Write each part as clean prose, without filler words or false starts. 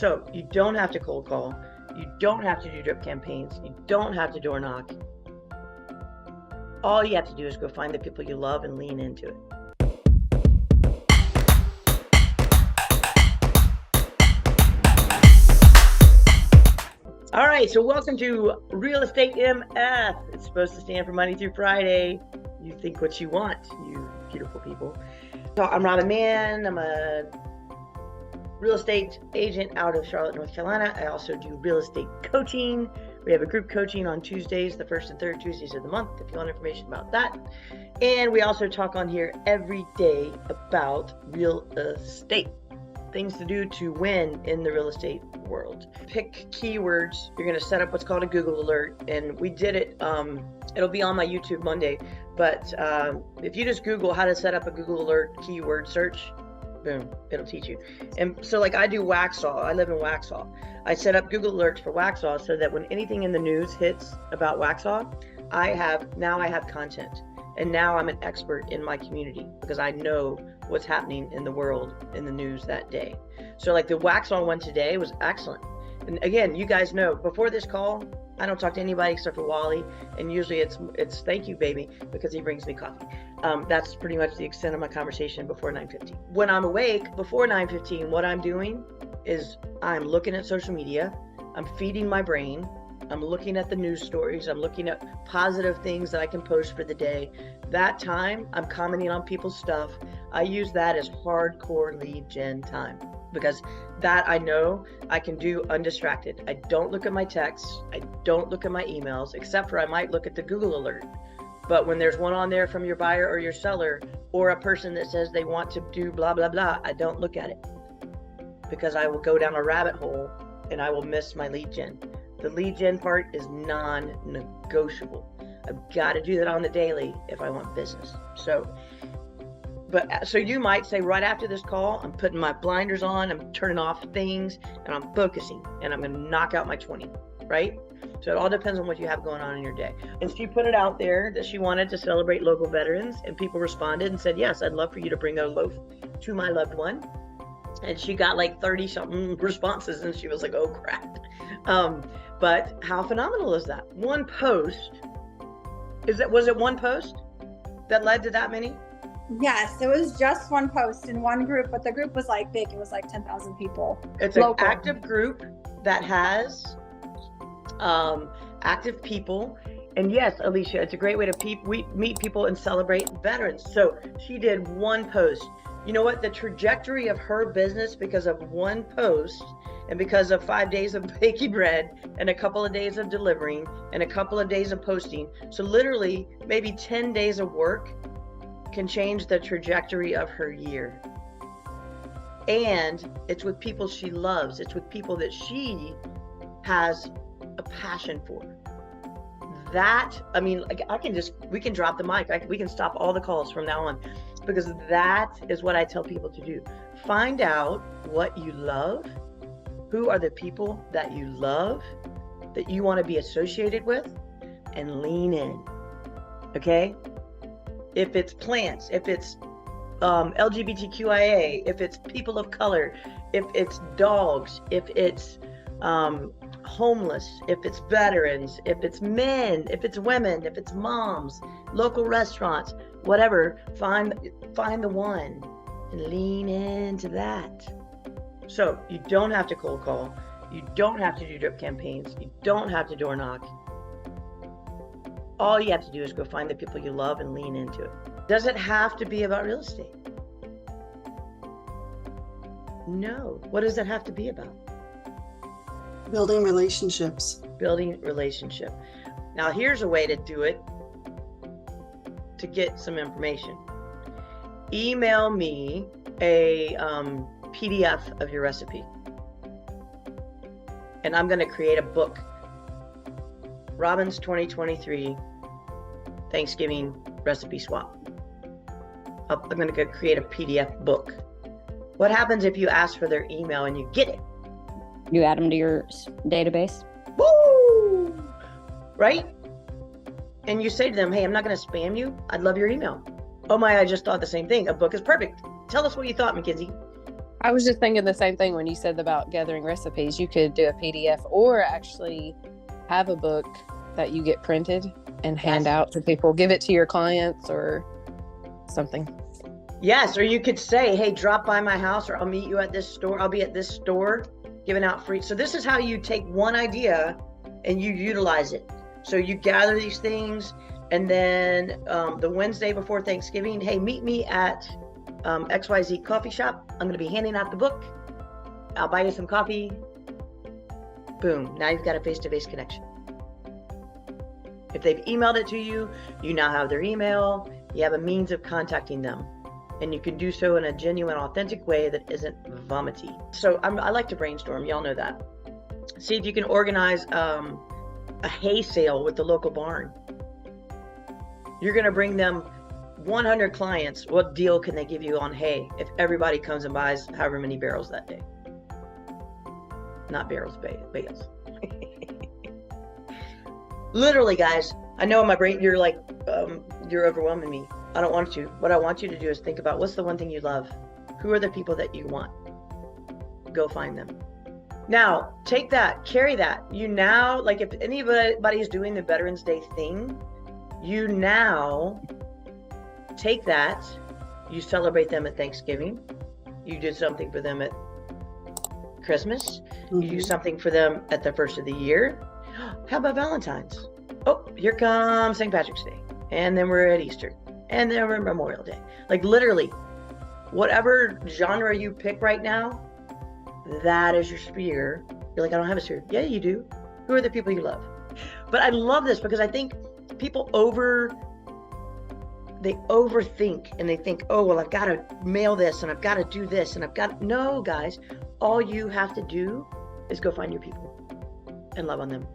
So you don't have to cold call. You don't have to do drip campaigns. You don't have to door knock. All you have to do is go find the people you love and lean into it. All right, so welcome to Real Estate MF. It's supposed to stand for Monday through Friday. You think what you want, you beautiful people. So I'm Mann. I'm a real estate agent out of Charlotte, North Carolina. I also do real estate coaching. We have a group coaching on Tuesdays, the first and third Tuesdays of the month, if you want information about that. And we also talk on here every day about real estate, things to do to win in the real estate world. Pick keywords. You're going to set up what's called a Google alert. And we did it. It'll be on my YouTube Monday. But if you just Google how to set up a Google alert keyword search, boom, it'll teach you. And so like I do Waxhaw. I live in Waxhaw. I set up Google alerts for Waxhaw so that when anything in the news hits about Waxhaw, I have content. And now I'm an expert in my community because I know what's happening in the world in the news that day. So like the Waxhaw one today was excellent. And again, you guys know before this call, I don't talk to anybody except for Wally. And usually it's thank you, baby, because he brings me coffee. That's pretty much the extent of my conversation before 9:15. When I'm awake before 9:15, what I'm doing is I'm looking at social media. I'm feeding my brain. I'm looking at the news stories. I'm looking at positive things that I can post for the day. That time, I'm commenting on people's stuff. I use that as hardcore lead gen time because that I know I can do undistracted. I don't look at my texts. I don't look at my emails, except for I might look at the Google alert. But when there's one on there from your buyer or your seller or a person that says they want to do blah, blah, blah, I don't look at it because I will go down a rabbit hole and I will miss my lead gen. The lead gen part is non-negotiable. I've got to do that on the daily if I want business. So you might say right after this call, I'm putting my blinders on, I'm turning off things, and I'm focusing, and I'm going to knock out my 20, right? So it all depends on what you have going on in your day. And she put it out there that she wanted to celebrate local veterans, and people responded and said, yes, I'd love for you to bring a loaf to my loved one. And she got like 30 something responses, and she was like, oh crap. But how phenomenal is that? One post, was it one post that led to that many? Yes, it was just one post in one group, but the group was like big. It was like 10,000 people. It's an active group that has active people. And yes, Alicia, it's a great way to meet people and celebrate veterans. So she did one post. You know what? The trajectory of her business because of one post and because of 5 days of baking bread and a couple of days of delivering and a couple of days of posting. So literally maybe 10 days of work can change the trajectory of her year. And it's with people she loves. It's with people that she has a passion for. That, I mean, we can drop the mic. We can stop all the calls from now on because that is what I tell people to do. Find out what you love. Who are the people that you love, that you want to be associated with, and lean in, okay? If it's plants, if it's LGBTQIA, if it's people of color, if it's dogs, if it's homeless, if it's veterans, if it's men, if it's women, if it's moms, local restaurants, whatever, find the one and lean into that. So you don't have to cold call. You don't have to do drip campaigns. You don't have to door knock. All you have to do is go find the people you love and lean into it. Does it have to be about real estate? No. What does it have to be about? Building relationships. Building relationship. Now here's a way to do it to get some information. Email me a PDF of your recipe. And I'm going to create a book. Robin's 2023 Thanksgiving Recipe Swap. I'm going to go create a PDF book. What happens if you ask for their email and you get it? You add them to your database. Woo! Right? And you say to them, hey, I'm not going to spam you. I'd love your email. Oh my, I just thought the same thing. A book is perfect. Tell us what you thought, Mackenzie. I was just thinking the same thing when you said about gathering recipes. You could do a PDF or actually have a book that you get printed and hand out to people. Give it to your clients or something. Yes, or you could say, hey, drop by my house, or I'll meet you at this store. I'll be at this store giving out free. So this is how you take one idea and you utilize it. So you gather these things, and then the Wednesday before Thanksgiving, hey, meet me at XYZ coffee shop. I'm going to be handing out the book. I'll buy you some coffee. Boom. Now you've got a face-to-face connection. If they've emailed it to you, you now have their email. You have a means of contacting them. And you can do so in a genuine, authentic way that isn't vomity. So I like to brainstorm. Y'all know that. See if you can organize a hay sale with the local barn. You're going to bring them 100 clients. What deal can they give you on hay if everybody comes and buys however many barrels that day? Not barrels, bales. Literally, guys, I know in my brain you're like, you're overwhelming me. I don't want you. What I want you to do is think about, what's the one thing you love? Who are the people that you want? Go find them. Now, take that, carry that. You now, like if anybody is doing the Veterans Day thing, you now take that, you celebrate them at Thanksgiving, you did something for them at Christmas, you do something for them at the first of the year. How about Valentine's? Oh, here comes St. Patrick's Day. And then we're at Easter. And then we're Memorial Day. Like literally, whatever genre you pick right now, that is your sphere. You're like, I don't have a sphere. Yeah, you do. Who are the people you love? But I love this because I think people they overthink, and they think, oh, well, I've got to mail this and I've got to do this and no, guys, all you have to do is go find your people and love on them.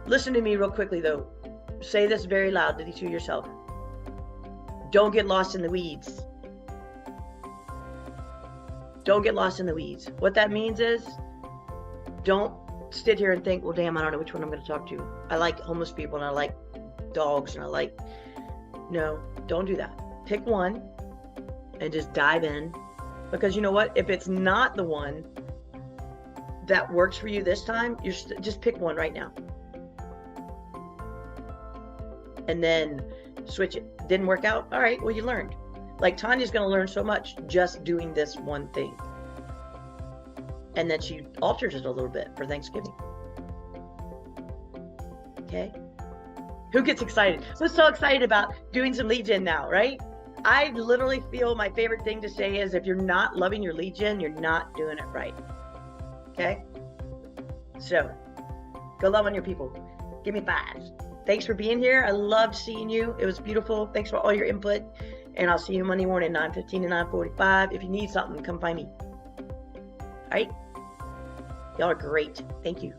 Listen to me real quickly though. Say this very loudly to yourself. Don't get lost in the weeds. Don't get lost in the weeds. What that means is, don't sit here and think, well, damn, I don't know which one I'm going to talk to. I like homeless people and I like dogs and I like, no, don't do that. Pick one and just dive in, because you know what? If it's not the one that works for you this time, just pick one right now. And then switch it. Didn't work out? All right, well, you learned. Like Tanya's going to learn so much just doing this one thing. And then she alters it a little bit for Thanksgiving. Okay? Who gets excited? Who's so excited about doing some lead gen now, right? I literally feel my favorite thing to say is, if you're not loving your lead gen, you're not doing it right. Okay? So, go love on your people. Give me 5. Thanks for being here. I loved seeing you. It was beautiful. Thanks for all your input. And I'll see you Monday morning, 9:15 to 9:45. If you need something, come find me. All right? Y'all are great. Thank you.